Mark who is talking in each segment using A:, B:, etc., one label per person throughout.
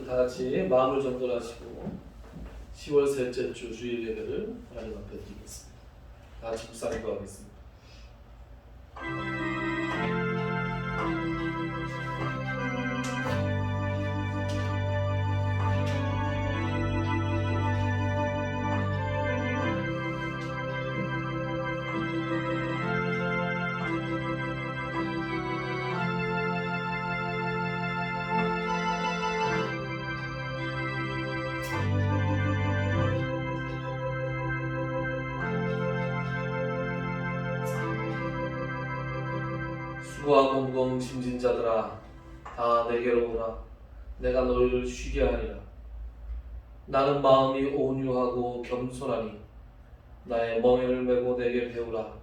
A: 다 같이 마음을 정돈하시고 10월 셋째 주 주일 예배를 하나님 앞에 드리겠습니다. 다 같이 묵상해 보겠습니다. 수고하고 무거운 짐진 자들아 다 내게로 오라. 내가 너희를 쉬게 하리라. 나는 마음이 온유하고 겸손하니 나의 멍에를 메고 내게 배우라.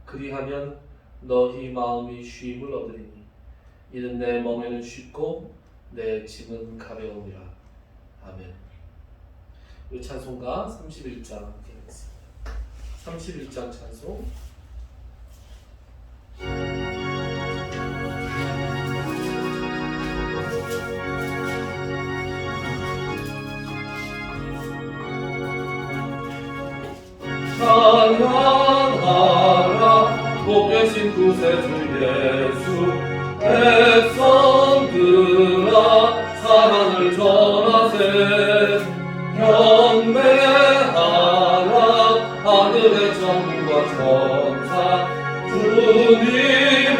A: 그리하면 너희 마음이 쉼을 얻으리니 이는 내 멍에는 쉽고 내 짐은 가벼우니라. 아멘. 우리 찬송가 31장 드리겠습니다. 31장 찬송. 찬양하라 높으신 구세주 예수 백성들아 사랑을 전하세 경배하라 하늘의 천군과 천사 주님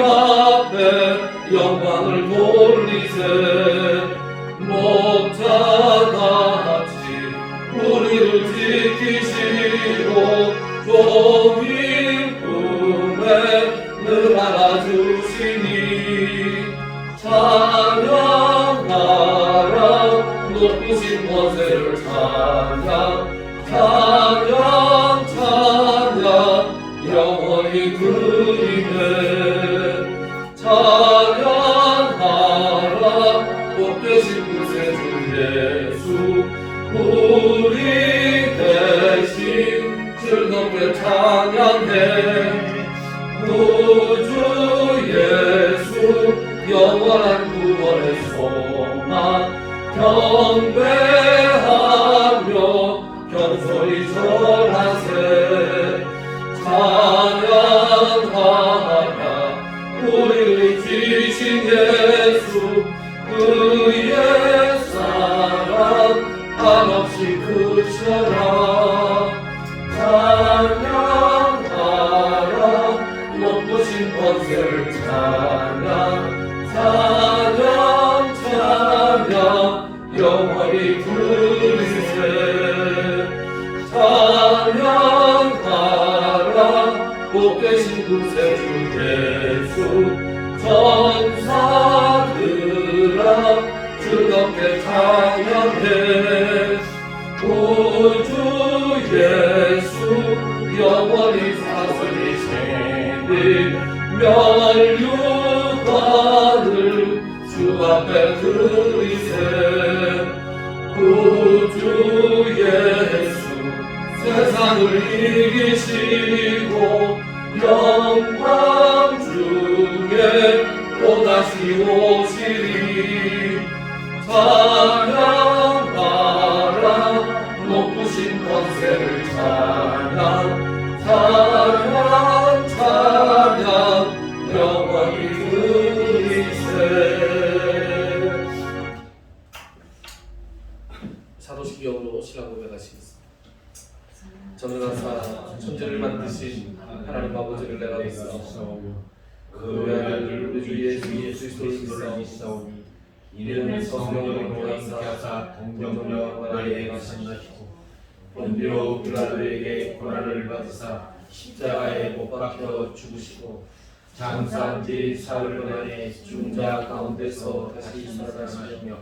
A: 앞에 영광을 돌리세 목자가 같이 우리를 지키시고 종일 품에 늘 안아주시니 찬양하라 높으신 권세를 찬양 찬양 찬양 영원히 드리네 찬양하라 복되신 구세주 예수 우리 대신 즐겁게 찬양해 구주 예수 영원한 구원의 소망 경배하며 겸손히 절하세 찬양하라 우리를 지신 예수 그의 사랑 한없이 크셔라 찬양하라 높으신 권세를 찬양 찬양 찬양 영원히 부르세 찬양하라 복되신 구세주 예수 천사들아 즐겁게 찬양해 구주 예수 영원히 사슬이시니 면류관을 주 앞에 드리세 구주 예수 세상을 이기시고 영광 중에 또다시 오시리 찬양하라 높으신 권세를 찬양 찬양 찬양 영원히 드리세 사도신경으로 신앙 고백하시겠습니다. 전능한 사 천지를 만드신 하나님 아버지를 내가 믿사오며 그 외아들 우리 주 예수 그리스도를 믿사오니 이는 성령으로 공하사 동정녀 마리아에 가신다시고 본디오 빌라도에게 고난을 받으사 십자가에 못 박혀 죽으시고 장사한 지 사흘 만에 죽은 자 가운데서 다시 살아나시며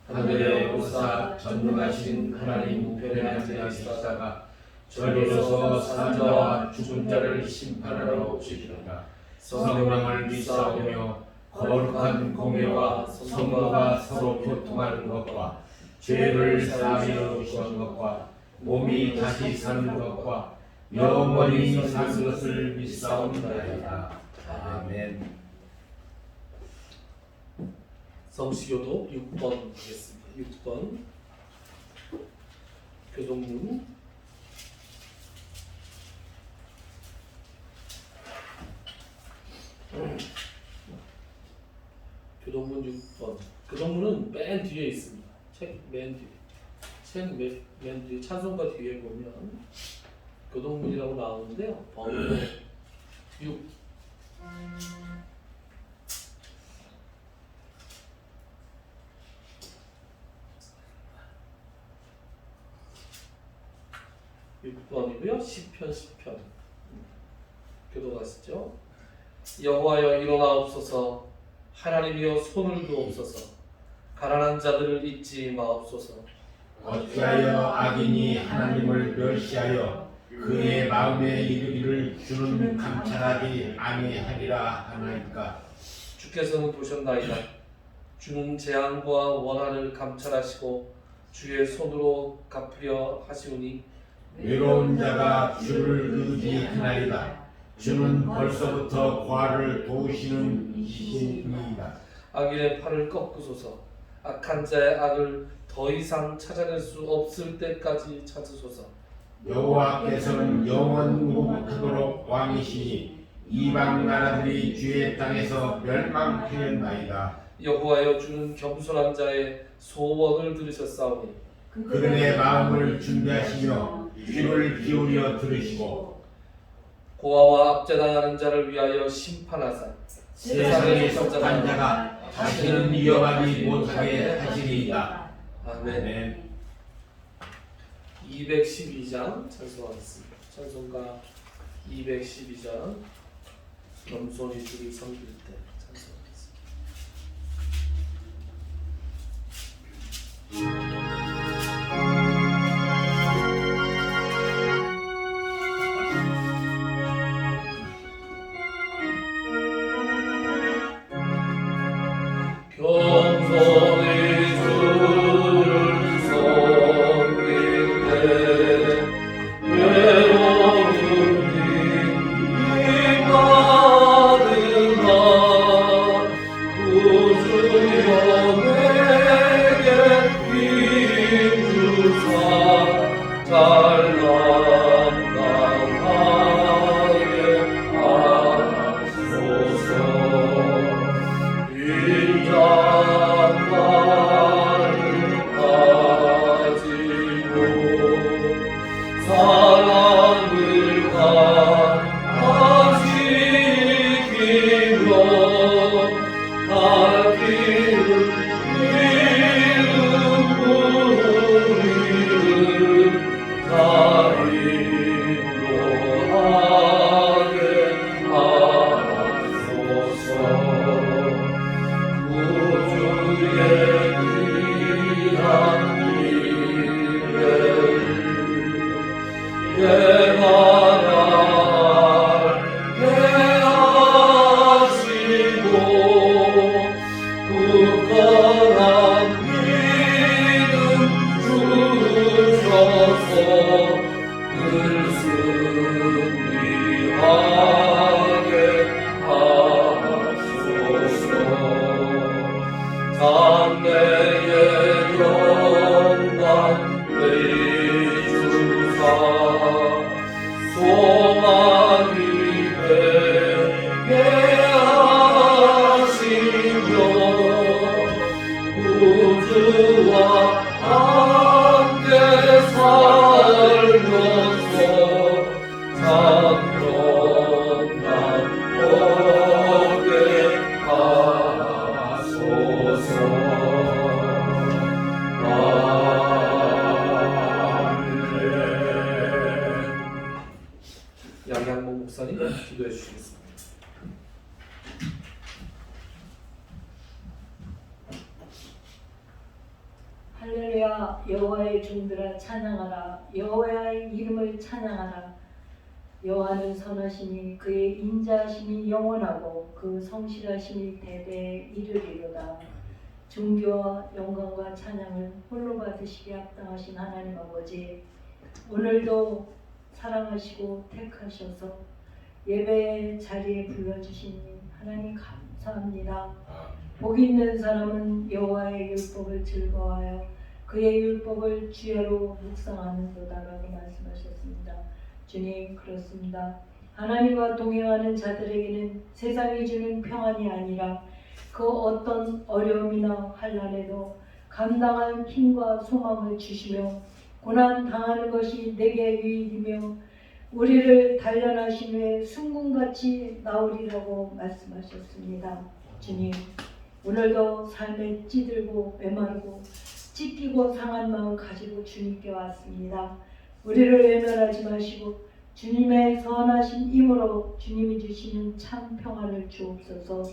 A: 하늘에 오사 전능하신 하나님 우편에 앉으시다가 절로서 산 자와 죽은 자를 심판하러 오시리라. 성령을 믿사오며 거룩한 공예와 성도가 서로 교통하는 것과 죄를 사하여 주시는 것과 몸이 다시 사는 것과 영원히 사는 것을 믿사옵나이다. 아멘. 성시교도 6번 하겠습니다. 6번 교동문 교동문 6번. 교동문은 맨 뒤에 있습니다. 책 맨 뒤에. 책 맨 뒤에 찬송가 뒤에 보면 교동문이라고 나오는데요. 번호 6. (6번이고요) 시편 교도가시죠. 여호와여 일어나옵소서, 하나님이여 손을 두옵소서, 가난한 자들을 잊지 마옵소서.
B: 어찌하여 악인이 하나님을 멸시하여 그의 마음에 이르기를 주는 감찰하기 아니하리라 하나이까.
A: 주께서는 보셨나이다. 주는 재앙과 원한을 감찰하시고 주의 손으로 갚으려 하시오니
B: 외로운 자가 주를 의지하나이다. 주는 벌써부터 과를 도우시는 이시니이다.
A: 악인의 팔을 꺾으소서. 악한 자의 악을 더 이상 찾아낼 수 없을 때까지 찾으소서.
B: 여호와께서는 영원무궁하도록 왕이시니 이방 나라들이 주의 땅에서 멸망하였나이다.
A: 여호와여 주는 겸손한 자의 소원을 들으셨사오니
B: 그들의 마음을 준비하시며 귀를 기울여 들으시고
A: 고아와 압제당하는 자를 위하여 심판하사
B: 세상의 속한 자가 다시는 위협하지 못하게 하시리이다.
A: 아멘. 212장 찬송하겠습니다. 찬송가 212장 겸손히 주를 섬길 때 찬송하겠습니다. 겸손히 주를 섬길 때 외로운 구주여 내게 힘 주사 잘난당하게 하소서. 사랑을 다하시기며 갈 길을 잃은 우리를 다 인도하게 하소서. 구주의 귀한 이름을 하시고 굳건한 믿음 주셔서 늘 승리하게 하소서. 장래의 영광 주사 소망이 되게 하시며 우주와 함께 살면서 찬송한 복에 하소서. 양양모 목사님 기도해 주시겠습니다.
C: 할렐루야. 여호와의 종들아 찬양하라. 여호와의 이름을 찬양하라. 여호와는 선하시니 그의 인자하심이 영원하고 그 성실하심이 대대에 이르리로다. 존귀와 영광과 찬양을 홀로 받으시기에 합당하신 하나님 아버지, 오늘도 사랑하시고 택하셔서 예배의 자리에 불러주신 하나님 감사합니다. 복 있는 사람은 여호와의 율법을 즐거워하여 그의 율법을 주야로 묵상하는도다라고 말씀하셨습니다. 주님, 그렇습니다. 하나님과 동행하는 자들에게는 세상이 주는 평안이 아니라 그 어떤 어려움이나 환난에도 감당할 힘과 소망을 주시며 고난 당하는 것이 내게 유익이며 우리를 단련하신 후에 승군같이 나오리라고 말씀하셨습니다. 주님, 오늘도 삶에 찌들고 메마르고 찢기고 상한 마음 가지고 주님께 왔습니다. 우리를 외면하지 마시고 주님의 선하신 힘으로 주님이 주시는 참 평안을 주옵소서.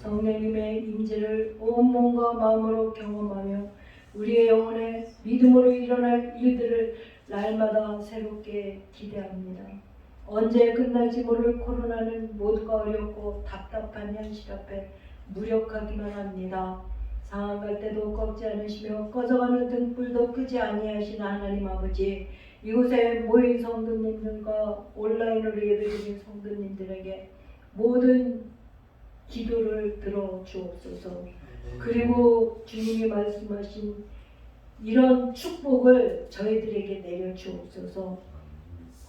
C: 성령님의 임재를 온몸과 마음으로 경험하며 우리의 영혼에 믿음으로 일어날 일들을 날마다 새롭게 기대합니다. 언제 끝날지 모를 코로나는 모두가 어렵고 답답한 현실 앞에 무력하기만 합니다. 상황갈 때도 꺾지 않으시며 꺼져가는 등불도 끄지 아니하신 하나님 아버지, 이곳에 모인 성도님들과 온라인으로 예배드린 성도님들에게 모든 기도를 들어 주옵소서. 그리고 주님이 말씀하신 이런 축복을 저희들에게 내려 주옵소서.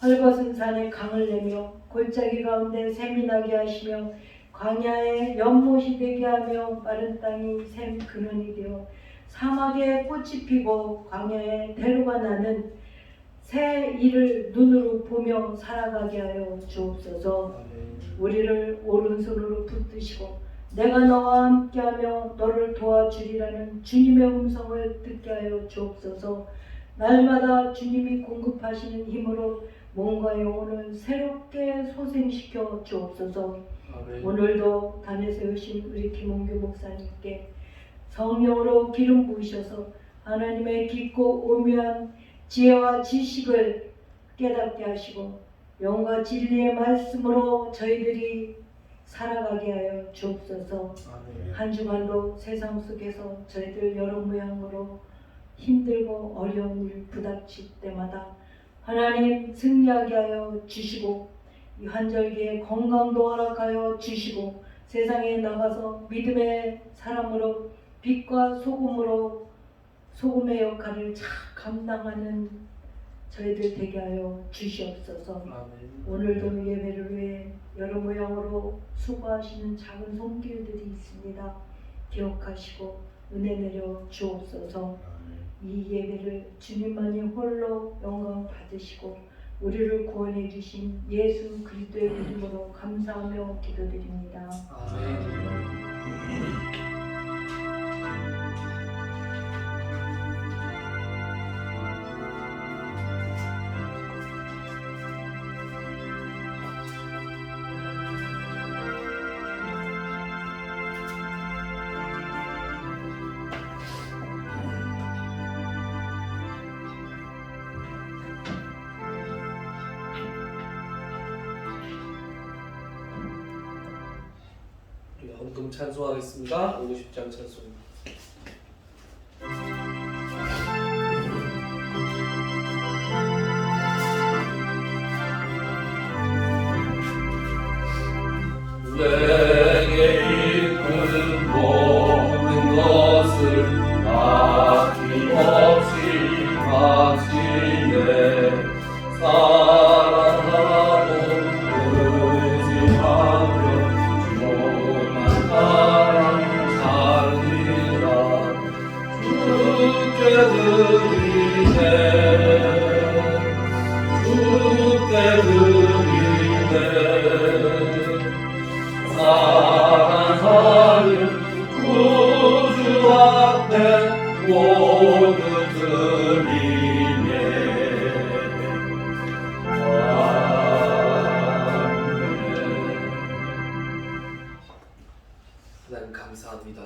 C: 헐벗은 산에 강을 내며 골짜기 가운데 샘이 나게 하시며 광야에 연못이 되게 하며 마른 땅이 샘 근원이 되어 사막에 꽃이 피고 광야에 대로가 나는 새 일을 눈으로 보며 살아가게 하여 주옵소서. 우리를 오른손으로 붙드시고 내가 너와 함께하며 너를 도와주리라는 주님의 음성을 듣게 하여 주옵소서. 날마다 주님이 공급하시는 힘으로 몸과 영혼을 새롭게 소생시켜 주옵소서. 오늘도 단에 세우신 우리 김홍규 목사님께 성령으로 기름 부으셔서 하나님의 깊고 오묘한 지혜와 지식을 깨닫게 하시고 영과 진리의 말씀으로 저희들이 살아가게 하여 주옵소서. 한 주간도 세상 속에서 저희들 여러 모양으로 힘들고 어려운 일 부닥칠 때마다 하나님 승리하게 하여 주시고 이 한절기에 건강도 허락하여 주시고 세상에 나가서 믿음의 사람으로 빛과 소금으로 소금의 역할을 잘 감당하는 저희들 되게 하여 주시옵소서. 오늘도 예배를 위해 여러 모양으로 수고하시는 작은 손길들이 있습니다. 기억하시고 은혜 내려 주옵소서. 이 예배를 주님만이 홀로 영광 받으시고 우리를 구원해 주신 예수 그리스도의 이름으로 감사하며 기도드립니다.
A: 헌금 찬송하겠습니다. 50장 찬송입니다. 내게 이끄는 모든 것을 아낌없이 바치네. 사랑하고 의지하며 주만 사랑 살리라. 주께 드리네. 주께 드리네. 사랑하는 구주 앞에 모두 드리네. 하나님 감사합니다.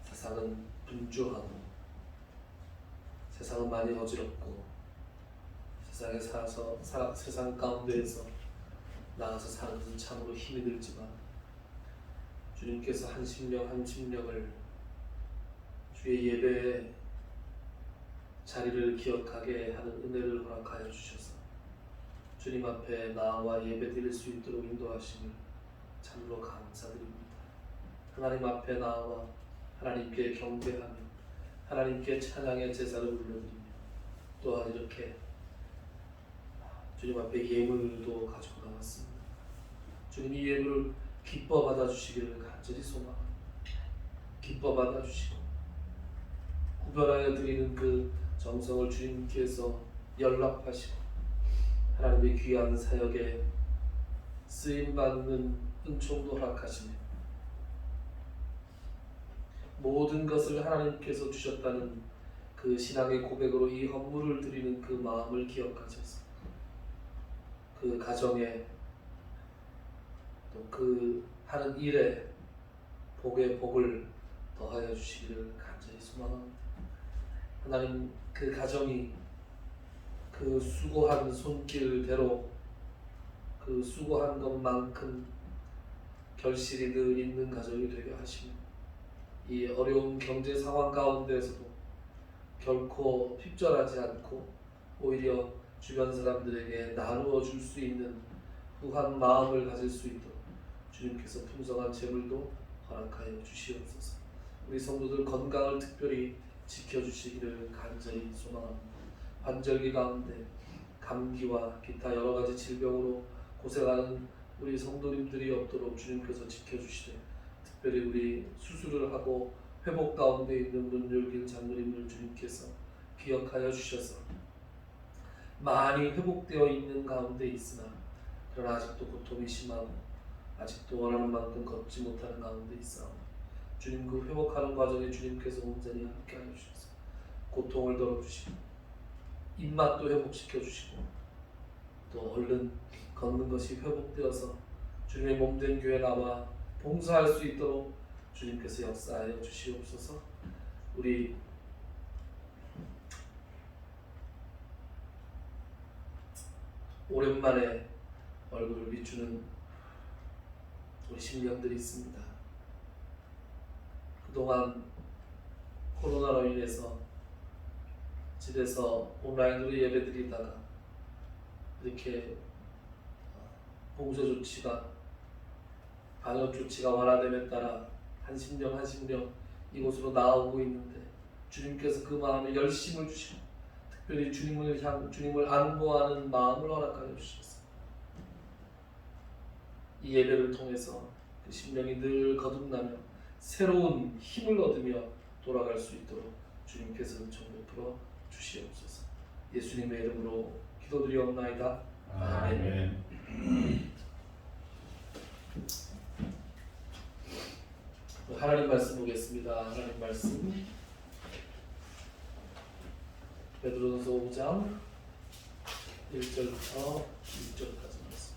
A: 세상은 분주하고 세상은 많이 어지럽고 세상에 살아서 세상 가운데에서 나가서 사는 것은 참으로 힘이 들지만 주님께서 한 심령 한 심령을 주의 예배의 자리를 기억하게 하는 은혜를 허락하여 주셔서 주님 앞에 나와 예배 드릴 수 있도록 인도하심을 참으로 감사드립니다. 하나님 앞에 나와 하나님께 경배하며 하나님께 찬양의 제사를 올려드리며 또한 이렇게 주님 앞에 예물도 가지고 나왔습니다. 주님이 이 예물을 기뻐 받아주시기를 간절히 소망합니다. 기뻐 받아주시고 구별하여 드리는 그 정성을 주님께서 연락하시고 하나님의 귀한 사역에 쓰임받는 은총도 허락하시며 모든 것을 하나님께서 주셨다는 그 신앙의 고백으로 이 헌물을 드리는 그 마음을 기억하셔서 그 가정에 또 그 하는 일에 복에 복을 더하여 주시기를 간절히 소망합니다. 하나님 그 가정이 그 수고한 손길대로 그 수고한 것만큼 결실이 늘 있는 가정이 되게 하시며 이 어려운 경제 상황 가운데서도 결코 핍절하지 않고 오히려 주변 사람들에게 나누어 줄 수 있는 후한 마음을 가질 수 있도록 주님께서 풍성한 재물도 허락하여 주시옵소서. 우리 성도들 건강을 특별히 지켜주시기를 간절히 소망합니다. 환절기 가운데 감기와 기타 여러 가지 질병으로 고생하는 우리 성도님들이 없도록 주님께서 지켜주시되 특별히 우리 수술을 하고 회복 가운데 있는 문율길 장로님을 주님께서 기억하여 주셔서 많이 회복되어 있는 가운데 있으나 그러나 아직도 고통이 심하고 아직도 원하는 만큼 걷지 못하는 가운데 있사오니 주님 그 회복하는 과정에 주님께서 온전히 함께하여 주셔서 고통을 덜어주시고 입맛도 회복시켜 주시고 또 얼른 걷는 것이 회복되어서 주님의 몸된 교회 나와 봉사할 수 있도록 주님께서 역사하여 주시옵소서. 우리 오랜만에 얼굴을 비추는 우리 신령들이 있습니다. 그동안 코로나로 인해서 집에서 온라인으로 예배드리다가 이렇게 봉쇄 조치가 방역 조치가 완화됨에 따라 한 심령 한 심령 이곳으로 나오고 있는데 주님께서 그 마음에 열심을 주시고 특별히 주님을 안보하는 마음을 허락하여 주셨습니다. 이 예배를 통해서 그 심령이 늘 거듭나며 새로운 힘을 얻으며 돌아갈 수 있도록 주님께서 은총 베풀어 주시옵소서. 예수님의 이름으로 기도드리옵나이다. 아멘. 하나님 말씀 보겠습니다. 하나님 말씀 베드로전서 5장 1절부터 6절까지 말씀.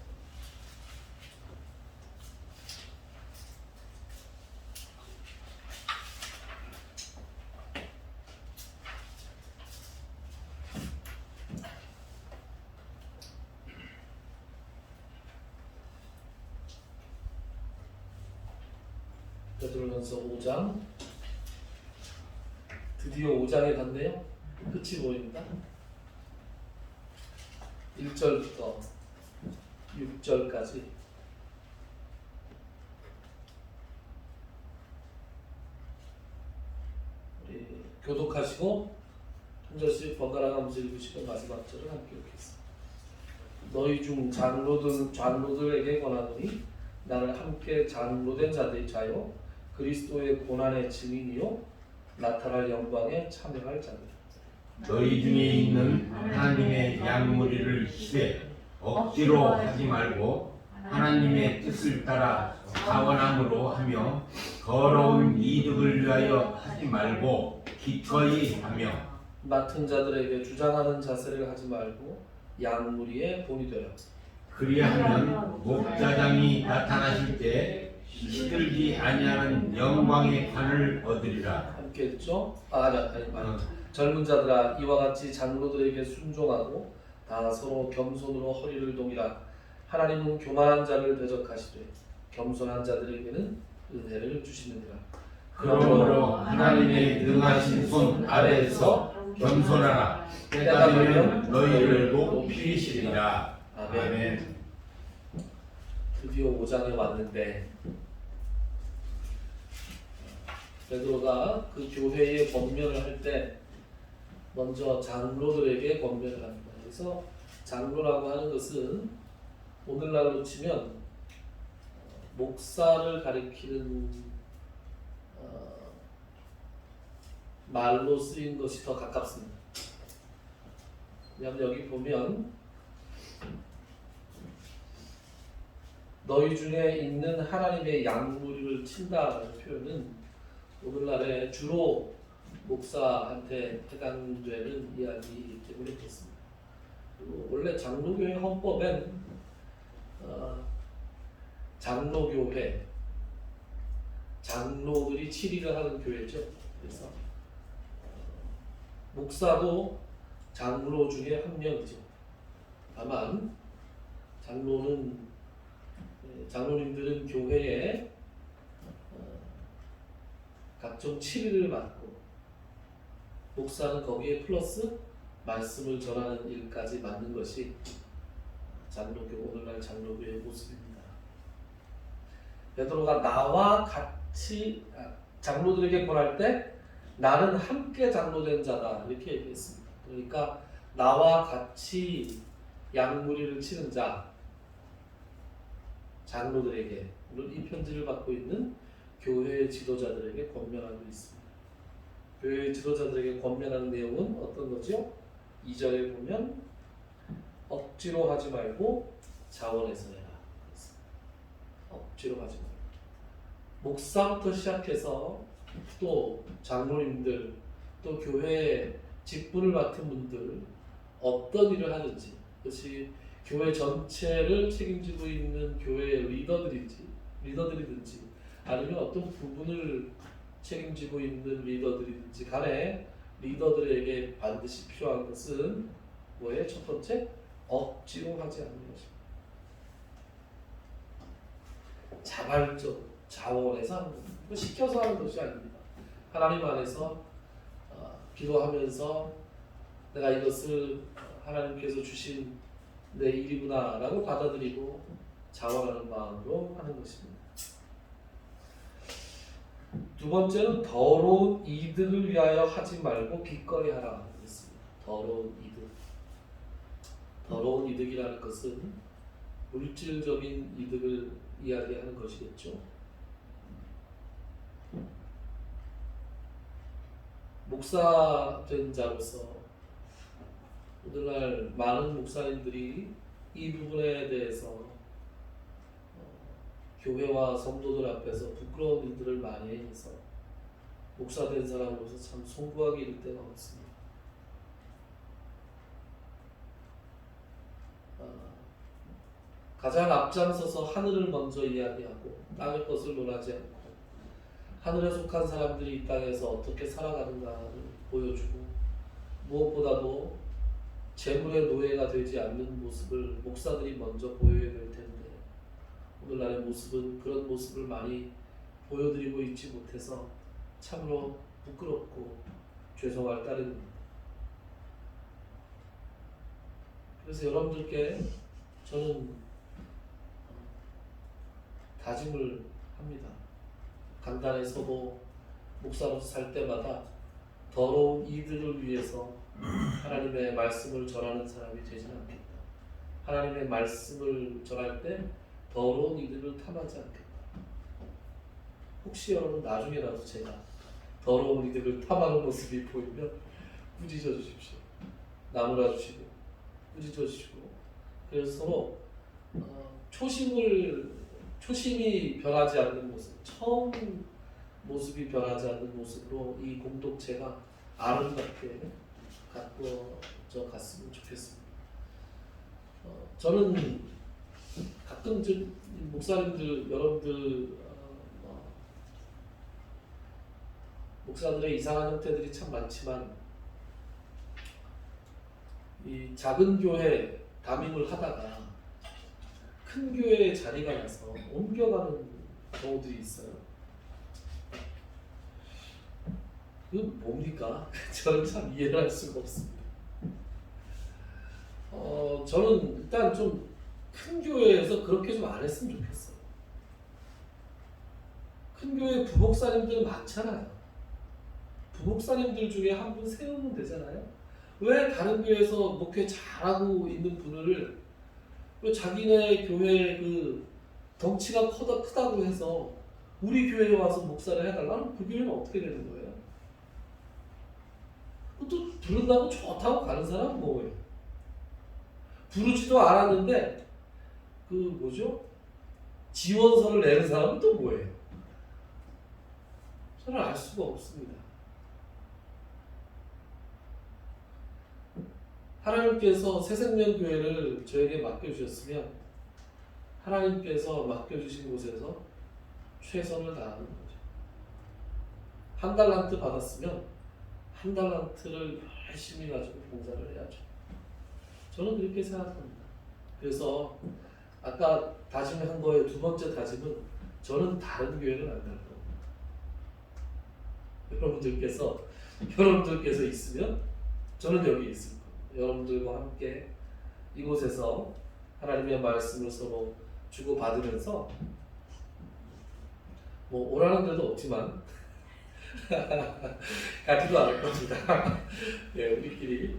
A: 베드로전서 5장 드디어 5장에 갔네요. 끝이 보입니다. 1절부터 6절까지 우리 교독하시고 한 절씩 번갈아 가면서 읽으시고 마지막 절을 함께 읽겠습니다. 너희 중 장로들에게 권하노니 나를 함께 장로된 자요 그리스도의 고난의 증인이요 나타날 영광에 참여할 자들.
B: 너희 중에 있는 하나님의 양무리를 희세 억지로 하지 말고 하나님의 뜻을 따라 사원함으로 하며 더러운 이득을 위하여 하지 말고 기꺼이 하며
A: 맡은 자들에게 주장하는 자세를 하지 말고 양무리의 본이 되라.
B: 그리하면 목자장이 나타나실 때 시들지 아니하는 영광의 관을 얻으리라.
A: 함께 했죠? 아니. 젊은 자들아 이와 같이 장로들에게 순종하고 다 서로 겸손으로 허리를 동이라. 하나님은 교만한 자를 대적하시되 겸손한 자들에게는 은혜를 주시느니라.
B: 그러므로 하나님의 능하신 손 아래에서 겸손하라. 때가 되면 너희를 높이시리라.
A: 아멘. 드디어 5장에 왔는데 베드로가 그 교회의 권면을 할 때 먼저 장로들에게 권면을 합니다. 그래서 장로라고 하는 것은 오늘날로 치면 목사를 가리키는 말로 쓰인 것이 더 가깝습니다. 왜냐하면 여기 보면 너희 중에 있는 하나님의 양무리를 친다라는 표현은 오늘날에 주로 목사한테 해당되는 이야기이기 때문에 그렇습니다. 그리고 원래 장로교회 헌법엔 장로교회, 장로들이 7일을 하는 교회죠. 그래서 목사도 장로 중에 한 명이죠. 다만 장로님들은 교회에 각종 7일을 맡고 목사는 거기에 플러스 말씀을 전하는 일까지 맡는 것이 오늘날 장로교의 모습입니다. 베드로가 나와 같이 장로들에게 권할 때 나는 함께 장로된 자다 이렇게 얘기했습니다. 그러니까 나와 같이 양무리를 치는 자 장로들에게 물론 이 편지를 받고 있는 교회 지도자들에게 권면하고 있습니다. 교회 지도자들에게 권면하는 내용은 어떤 거죠? 2절에 보면 억지로 하지 말고 자원해서 해라. 억지로 하지 말고 목사부터 시작해서 또 장로님들 또 교회 직분을 맡은 분들 어떤 일을 하든지 그것이 교회 전체를 책임지고 있는 교회의 리더들이든지 아니면 어떤 부분을 책임지고 있는 리더들이든지 간에 리더들에게 반드시 필요한 것은 뭐예요? 첫 번째, 억지로 하지 않는 것입니다. 자발적, 자원해서 하는 겁니다. 시켜서 하는 것이 아닙니다. 하나님 안에서 기도하면서 내가 이것을 하나님께서 주신 내 일이구나 라고 받아들이고 자원하는 마음으로 하는 것입니다. 두 번째는 더러운 이득을 위하여 하지 말고 기꺼이 하라 했습니다. 더러운 이득. 더러운 이득이라는 것은 물질적인 이득을 이야기하는 것이겠죠. 목사 된 자로서 오늘날 많은 목사님들이 이 부분에 대해서 교회와 성도들 앞에서 부끄러운 일들을 많이 해서 목사 된 사람으로서 참 송구하기 이를 데가 없습니다. 가장 앞장서서 하늘을 먼저 이야기하고 땅의 것을 논하지 않고 하늘에 속한 사람들이 이 땅에서 어떻게 살아가는가를 보여주고 무엇보다도 재물의 노예가 되지 않는 모습을 목사들이 먼저 보여야 될 텐데 오늘날의 모습은 그런 모습을 많이 보여드리고 있지 못해서 참으로 부끄럽고 죄송할 따름입니다. 그래서 여러분들께 저는 다짐을 합니다. 강단에 서고 목사로서 살 때마다 더러운 이들을 위해서 하나님의 말씀을 전하는 사람이 되지는 않겠다. 하나님의 말씀을 전할 때 더러운 이들을 탐하지 않겠다. 혹시 여러분 나중에라도 제가 더러운 이들을 탐하는 모습이 보이면 꾸짖어 주십시오. 나무라 주시고 꾸짖어 주시고 그래서 서로 초심이 변하지 않는 모습, 처음 모습이 변하지 않는 모습으로 이 공동체가 아름답게 가꾸어져 갔으면 좋겠습니다. 저는 가끔 목사님들 여러분들 목사들의 이상한 형태들이 참 많지만 이 작은 교회 담임을 하다가 큰 교회에 자리가 나서 옮겨가는 경우들이 있어요. 그건 뭡니까? 저는 참 이해를 할 수가 없습니다. 저는 일단 좀 큰 교회에서 그렇게 좀 안 했으면 좋겠어요. 큰 교회 부목사님들 많잖아요. 부목사님들 중에 한 분 세우면 되잖아요. 왜 다른 교회에서 목회 잘하고 있는 분을 왜 자기네 교회 그 덩치가 크다고 해서 우리 교회에 와서 목사를 해달라는 그 교회는 어떻게 되는 거예요? 또 부른다고 좋다고 가는 사람은 뭐예요? 부르지도 않았는데 그 뭐죠? 지원서를 내는 사람은 또 뭐예요? 저는 알 수가 없습니다. 하나님께서 새생명교회를 저에게 맡겨주셨으면 하나님께서 맡겨주신 곳에서 최선을 다하는 거죠. 한 달란트 받았으면 한 달란트를 열심히 가지고 봉사를 해야죠. 저는 그렇게 생각합니다. 그래서 아까 다짐한 거의 두 번째 다짐은 저는 다른 교회는 안 갈 겁니다. 여러분들께서 있으면 저는 여기 있을 겁니다. 여러분들과 함께 이곳에서 하나님의 말씀을 서로 주고받으면서 뭐 오라는 데도 없지만 가지도 않을 겁니다. 네, 우리끼리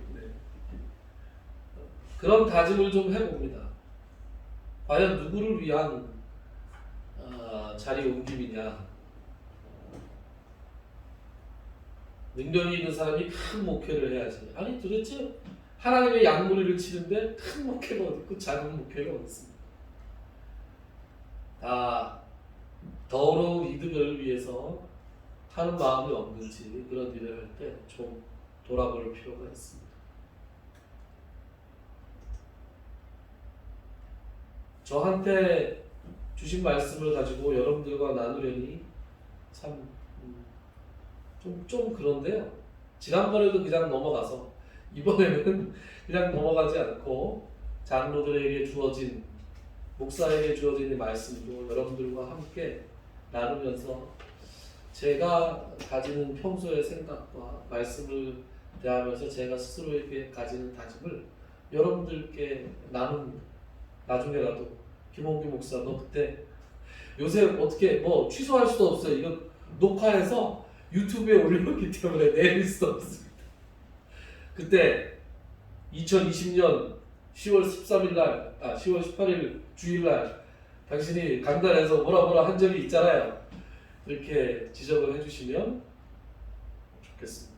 A: 그런 다짐을 좀 해봅니다. 과연 누구를 위한 자리 옮김이냐? 능력이 있는 사람이 큰 목회를 해야지. 아니 도대체 하나님의 양무리를 치는데 큰 목회가 어디 있고 작은 목회가 어디 있습니까? 다 더러운 이득을 위해서 하는 마음이 없는지 그런 일을 할 때 좀 돌아볼 필요가 있습니다. 저한테 주신 말씀을 가지고 여러분들과 나누려니 참 좀 그런데요. 지난번에도 그냥 넘어가서 이번에는 그냥 넘어가지 않고 장로들에게 주어진 목사에게 주어진 이 말씀도 여러분들과 함께 나누면서 제가 가지는 평소의 생각과 말씀을 대하면서 제가 스스로에게 가지는 다짐을 여러분들께 나중에라도 김홍규 목사 너 그때 요새 어떻게 뭐 취소할 수도 없어요. 이거 녹화해서 유튜브에 올렸기 때문에 내릴 수 없습니다. 그때 2020년 10월 13일 날, 10월 18일 주일날 당신이 강단에서 뭐라 한 적이 있잖아요. 이렇게 지적을 해주시면 좋겠습니다.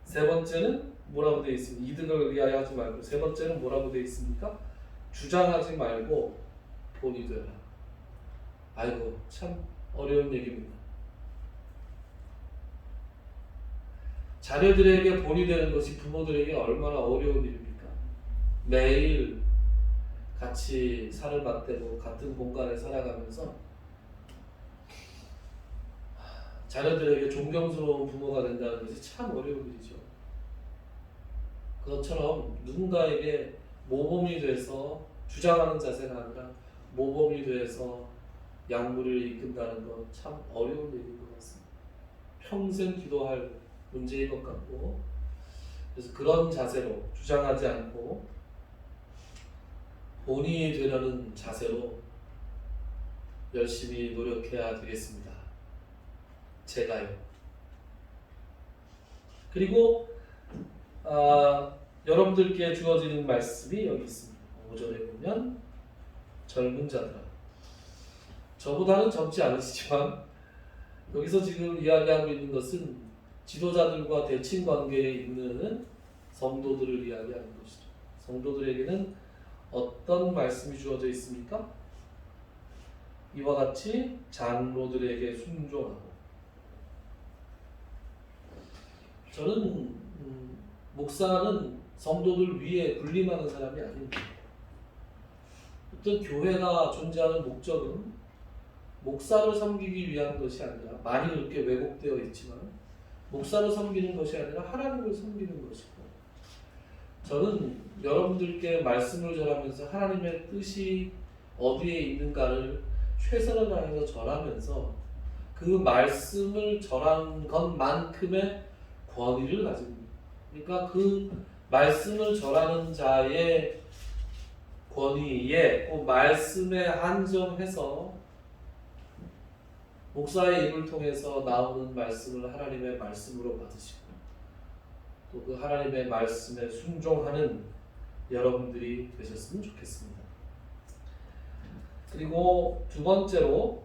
A: 세 번째는 뭐라고 되어 있습니까? 이득을 위하여 하지 말고. 세 번째는 뭐라고 되어 있습니까? 주장하지 말고 본이 되라. 아이고 참 어려운 얘기입니다. 자녀들에게 본이 되는 것이 부모들에게 얼마나 어려운 일입니까? 매일 같이 살을 맞대고 같은 공간에 살아가면서 자녀들에게 존경스러운 부모가 된다는 것이 참 어려운 일이죠. 그것처럼 누군가에게 모범이 돼서 주장하는 자세가 아니라 모범이 돼서 양무리를 이끈다는 건 참 어려운 일인 것 같습니다. 평생 기도할 문제인 것 같고, 그래서 그런 자세로 주장하지 않고 본인이 되려는 자세로 열심히 노력해야 되겠습니다. 제가요. 그리고 여러분들께 주어지는 말씀이 여기 있습니다. 5절에 보면 젊은 자들아. 저보다는 젊지 않으시지만 여기서 지금 이야기하고 있는 것은 지도자들과 대칭 관계에 있는 성도들을 이야기하는 것이죠. 성도들에게는 어떤 말씀이 주어져 있습니까? 이와 같이 장로들에게 순종하고. 저는 목사는 성도들 위에 군림하는 사람이 아닙니다. 어떤 교회가 존재하는 목적은 목사를 섬기기 위한 것이 아니라, 많이 그렇게 왜곡되어 있지만 목사를 섬기는 것이 아니라 하나님을 섬기는 것이고, 저는 여러분들께 말씀을 전하면서 하나님의 뜻이 어디에 있는가를 최선을 다해서 전하면서 그 말씀을 전한 것만큼의 권위를 가집니다. 그러니까 그 말씀을 전하는 자의 권위에 그 말씀에 한정해서 목사의 입을 통해서 나오는 말씀을 하나님의 말씀으로 받으시고 또 그 하나님의 말씀에 순종하는 여러분들이 되셨으면 좋겠습니다. 그리고 두 번째로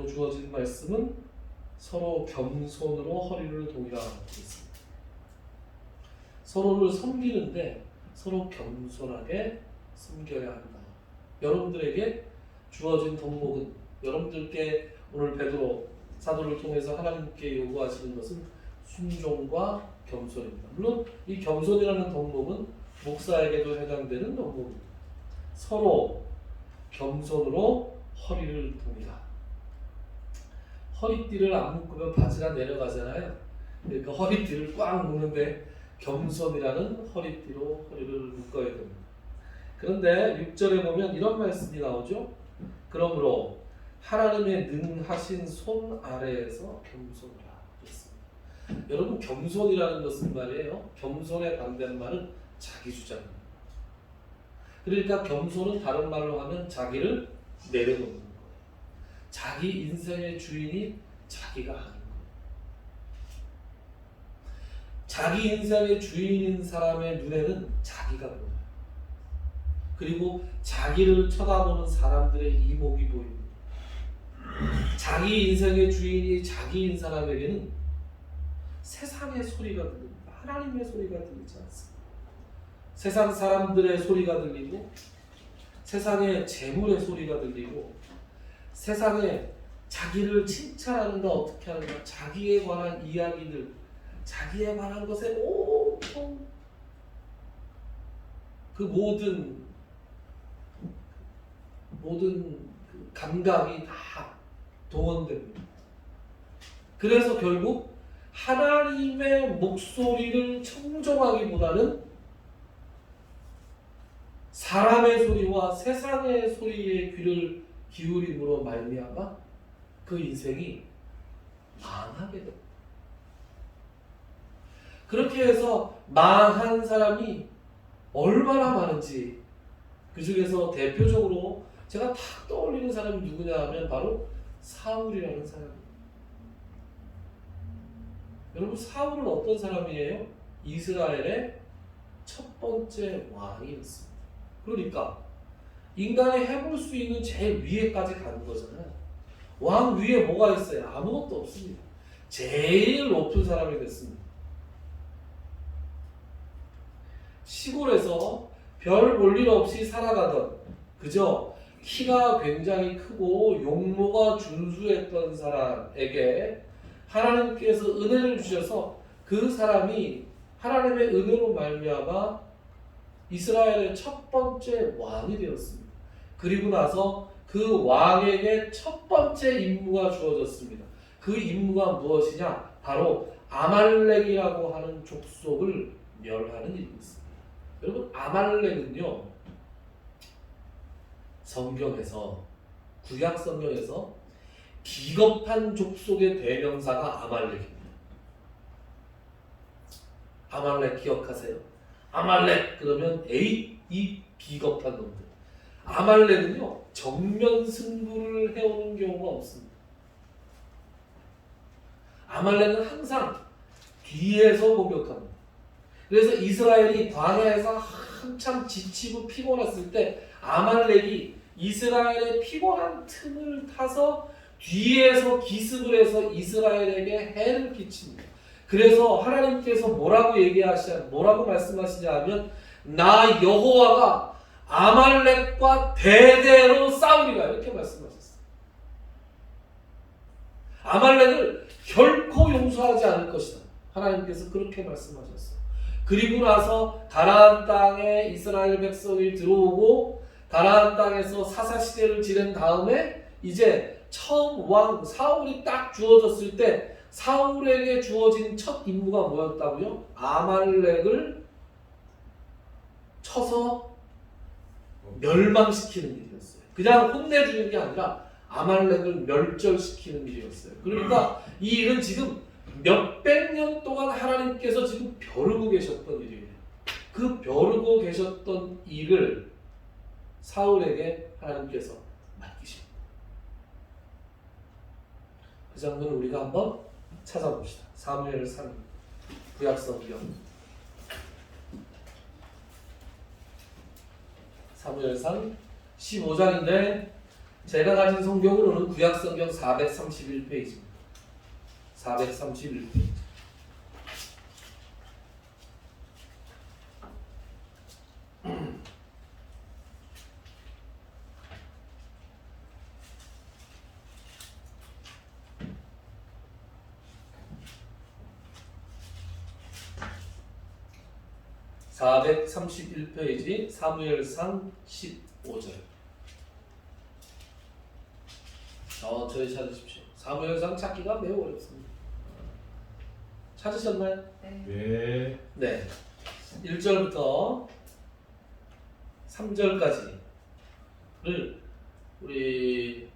A: 주어진 말씀은 서로 겸손으로 허리를 동이라고 있습니다. 서로를 섬기는데 서로 겸손하게 섬겨야 한다. 여러분들에게 주어진 덕목은 여러분들께 오늘 베드로 사도를 통해서 하나님께 요구하시는 것은 순종과 겸손입니다. 물론 이 겸손이라는 덕목은 목사에게도 해당되는 덕목입니다. 서로 겸손으로 허리를 동이라. 허리띠를 안 묶으면 바지가 내려가잖아요. 그러니까 허리띠를 꽉 묶는데 겸손이라는 허리띠로 허리를 묶어야 됩니다. 그런데 6절에 보면 이런 말씀이 나오죠. 그러므로 하나님의 능하신 손 아래에서 겸손하라. 그렇습니다. 여러분 겸손이라는 것은 말이에요. 겸손의 반대말은 자기주장입니다. 그러니까 겸손은 다른 말로 하면 자기를 내려놓는 거예요. 자기 인생의 주인이 자기가 하는 거예요. 자기 인생의 주인인 사람의 눈에는 자기가 보여요. 그리고 자기를 쳐다보는 사람들의 이목이 보입니다. 자기 인생의 주인이 자기인 사람에게는 세상의 소리가 들립니다. 하나님의 소리가 들리지 않습니다. 세상 사람들의 소리가 들리고 세상의 재물의 소리가 들리고 세상에 자기를 칭찬하는가 어떻게 하는가 자기에 관한 이야기들 자기에 관한 것에 온통 그 모든 그 감각이 다 동원됩니다. 그래서 결국 하나님의 목소리를 청종하기보다는 사람의 소리와 세상의 소리에 귀를 기울임으로 말미암아 그 인생이 망하게 됩니다. 그렇게 해서 망한 사람이 얼마나 많은지 그 중에서 대표적으로 제가 탁 떠올리는 사람이 누구냐 하면 바로 사울이라는 사람입니다. 여러분 사울은 어떤 사람이에요? 이스라엘의 첫 번째 왕이었습니다. 그러니까 인간이 해볼 수 있는 제일 위에까지 가는 거잖아요. 왕 위에 뭐가 있어요? 아무것도 없습니다. 제일 높은 사람이 됐습니다. 시골에서 별 볼 일 없이 살아가던 그저 키가 굉장히 크고 용모가 준수했던 사람에게 하나님께서 은혜를 주셔서 그 사람이 하나님의 은혜로 말미암아 이스라엘의 첫 번째 왕이 되었습니다. 그리고 나서 그 왕에게 첫 번째 임무가 주어졌습니다. 그 임무가 무엇이냐? 바로 아말렉이라고 하는 족속을 멸하는 일이었습니다. 여러분 아말렉은요 성경에서 구약 성경에서 비겁한 족속의 대명사가 아말렉입니다. 아말렉 기억하세요? 아말렉 그러면 이 비겁한 놈들. 아말렉은요 정면 승부를 해오는 경우가 없습니다. 아말렉은 항상 뒤에서 공격합니다. 그래서 이스라엘이 광야에서 한참 지치고 피곤했을 때 아말렉이 이스라엘의 피곤한 틈을 타서 뒤에서 기습을 해서 이스라엘에게 해를 끼칩니다. 그래서 하나님께서 뭐라고 말씀하시냐 하면 나 여호와가 아말렉과 대대로 싸우리라 이렇게 말씀하셨어요. 아말렉을 결코 용서하지 않을 것이다. 하나님께서 그렇게 말씀하셨어요. 그리고 나서 가나안 땅에 이스라엘 백성이 들어오고 가나안 땅에서 사사시대를 지낸 다음에 이제 처음 왕 사울이 딱 주어졌을 때 사울에게 주어진 첫 임무가 뭐였다고요? 아말렉을 쳐서 멸망시키는 일이었어요. 그냥 혼내주는 게 아니라 아말렉을 멸절시키는 일이었어요. 그러니까 이 일은 지금 몇백 년 동안 하나님께서 지금 벼르고 계셨던 일이에요. 그 벼르고 계셨던 일을 사울에게 하나님께서 맡기십니다. 장면을 우리가 한번 찾아봅시다. 사무엘상 구약성경 사무엘상 15장인데 제가 가진 성경으로는 구약성경 431페이지입니다. 431페이지. (431페이지) 사무엘상 15절. 천천히 찾으십시오. 사무엘상 찾기가 매우 어렵습니다. 찾으셨나요?
B: 네.
A: 네. 1절부터 3절까지를 우리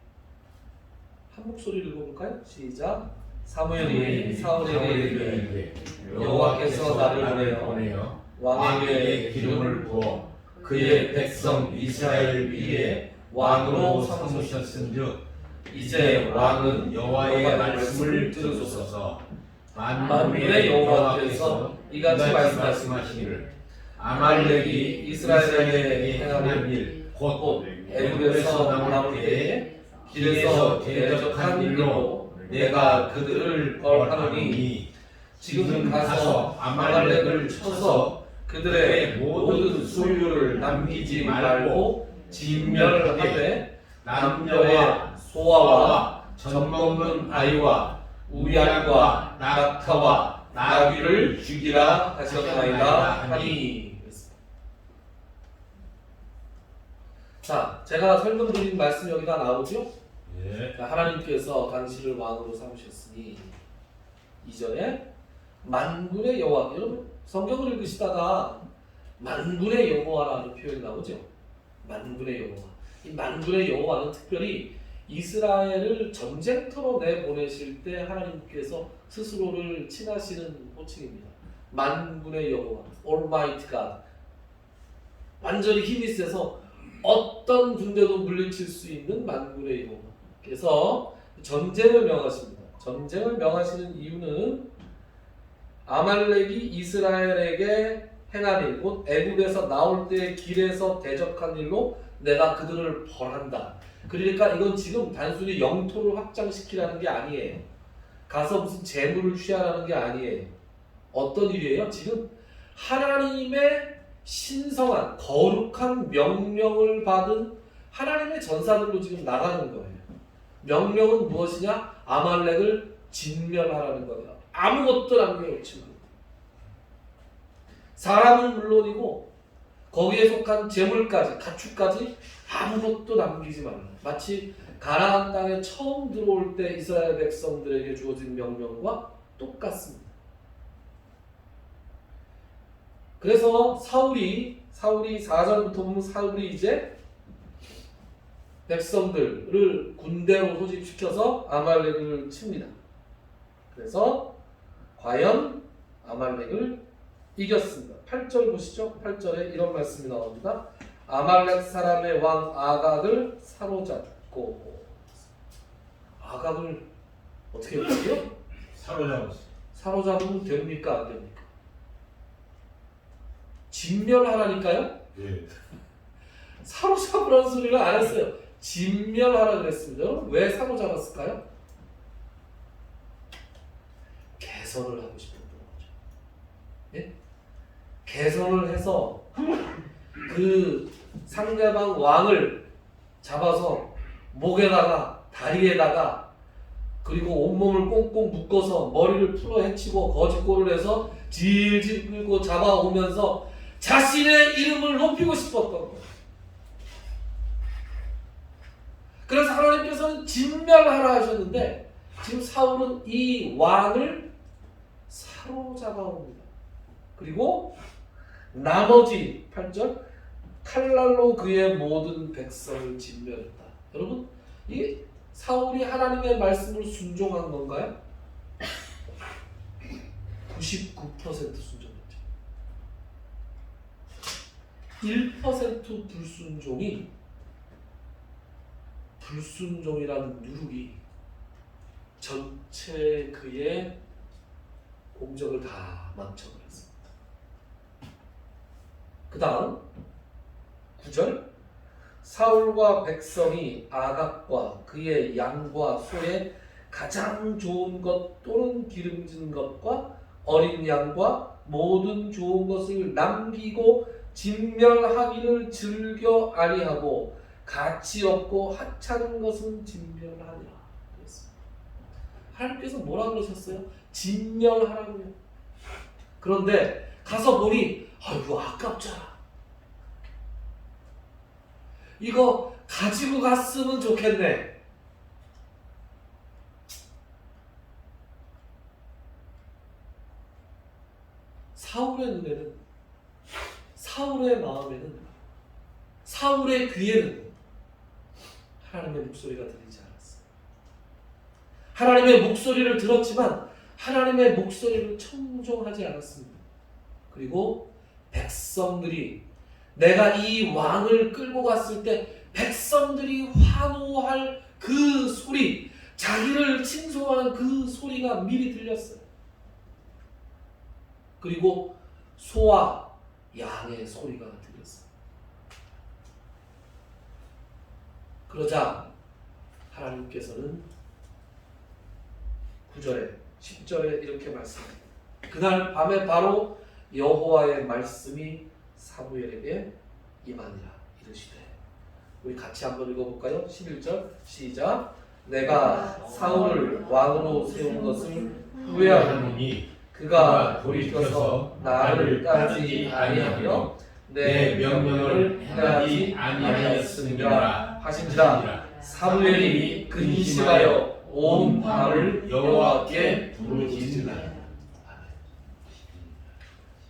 A: 한 목소리로 읽어볼까요? 시작. 사무엘이 사울에게 이르되 여호와께서 나를 보내어 왕에게 기름을 부어 그의 백성 이스라엘 위에 왕으로 삼으셨은즉 이제 왕은 여호와의 말씀을 들으소서. 만민의 여호와께서 이같이 말씀하시기를 아말렉이 이스라엘에게 행하는 일 곧 애굽에서 나올 때에 길에서 대적한 일로 내가 그들을 벌하노니 지금 가서 아말렉을 쳐서 그들의 모든 소유를 남기지 말고 진멸하되 남녀와 소아와 젖먹는 아이와 우양과 낙타와 나귀를 죽이라 하셨나이다 하니. 자, 제가 설명드린 말씀 여기가 나오죠?
B: 예.
A: 하나님께서 당신을 왕으로 삼으셨으니 이전에 만군의 여호와, 여러분 성경을 읽으시다가 만군의 여호와라는 표현이 나오죠. 만군의 여호와. 이 만군의 여호와는 특별히 이스라엘을 전쟁터로 내보내실 때 하나님께서 스스로를 칭하시는 호칭입니다. 만군의 여호와, Almighty God. 완전히 힘이 세서 어떤 군대도 물리칠 수 있는 만군의 여호와. 그래서 전쟁을 명하십니다. 전쟁을 명하시는 이유는 아말렉이 이스라엘에게 행한 일, 곧 애굽에서 나올 때 길에서 대적한 일로 내가 그들을 벌한다. 그러니까 이건 지금 단순히 영토를 확장시키라는 게 아니에요. 가서 무슨 재물을 취하라는 게 아니에요. 어떤 일이에요? 지금 하나님의 신성한 거룩한 명령을 받은 하나님의 전사들로 지금 나가는 거예요. 명령은 무엇이냐? 아말렉을 진멸하라는 거예요. 아무것도 남겨놓지 말고. 사람은 물론이고 거기에 속한 재물까지, 가축까지 아무것도 남기지 말라. 마치 가나안 땅에 처음 들어올 때 이스라엘 백성들에게 주어진 명령과 똑같습니다. 그래서 사울이 4절부터 보면 사울이 이제 백성들을 군대로 소집시켜서 아말렉을 칩니다. 그래서 과연 아말렉을 이겼습니다. 8절 보시죠. 8절에 이런 말씀이 나옵니다. 아말렉 사람의 왕 아각을 사로잡고. 아각을 어떻게 했어요?
B: 사로잡았어.
A: 사로잡으면 됩니까? 안 됩니까? 진멸하라니까요?
B: 예.
A: 사로잡으라는 소리를 안 했어요. 진멸하라 그랬습니다. 여러분 왜 사로잡았을까요? 개선을 하고 싶었던 거죠. 예? 개선을 해서 그 상대방 왕을 잡아서 목에다가 다리에다가 그리고 온몸을 꽁꽁 묶어서 머리를 풀어 헤치고 거짓골을 해서 질질 끌고 잡아오면서 자신의 이름을 높이고 싶었던 거예요. 그래서 하나님께서는 진멸하라 하셨는데 지금 사울은 이 왕을 사로잡아옵니다. 그리고 나머지 8절 칼날로 그의 모든 백성을 진멸했다. 여러분 이 사울이 하나님의 말씀을 순종한 건가요? 99% 순종했죠. 1% 불순종이 불순종이라는 누룩이 전체 그의 공적을 다 망쳐버렸습니다. 그 다음 9절 사울과 백성이 아각과 그의 양과 소의 가장 좋은 것 또는 기름진 것과 어린 양과 모든 좋은 것을 남기고 진멸하기를 즐겨 아니하고 가치 없고 하찮은 것은 진멸하니라. 그랬습니다. 하나님께서 뭐라 그러셨어요? 진멸하라고요. 그런데 가서 보니 이거 아깝잖아. 이거 가지고 갔으면 좋겠네. 사울의 눈에는, 사울의 마음에는, 사울의 귀에는 하나님의 목소리가 들리지 않았어요. 하나님의 목소리를 들었지만 하나님의 목소리를 청종하지 않았습니다. 그리고 백성들이, 내가 이 왕을 끌고 갔을 때 백성들이 환호할 그 소리, 자기를 칭송하는 그 소리가 미리 들렸어요. 그리고 소와 양의 소리가 들렸어요. 그러자 하나님께서는 9절에 10절에 이렇게 말씀합니다. 그날 밤에 바로 여호와의 말씀이 사무엘에게 임하니라. 이르시되, 우리 같이 한번 읽어볼까요? 11절 시작. 내가 사울을 왕으로 세운 것을 후회하노니 그가 돌이켜서 나를 따르지 아니하며 내 명령을 행하지 아니하였음이라 하신지라. 사무엘이 근심하여 온 밤을 여호와께 부르짖으니라.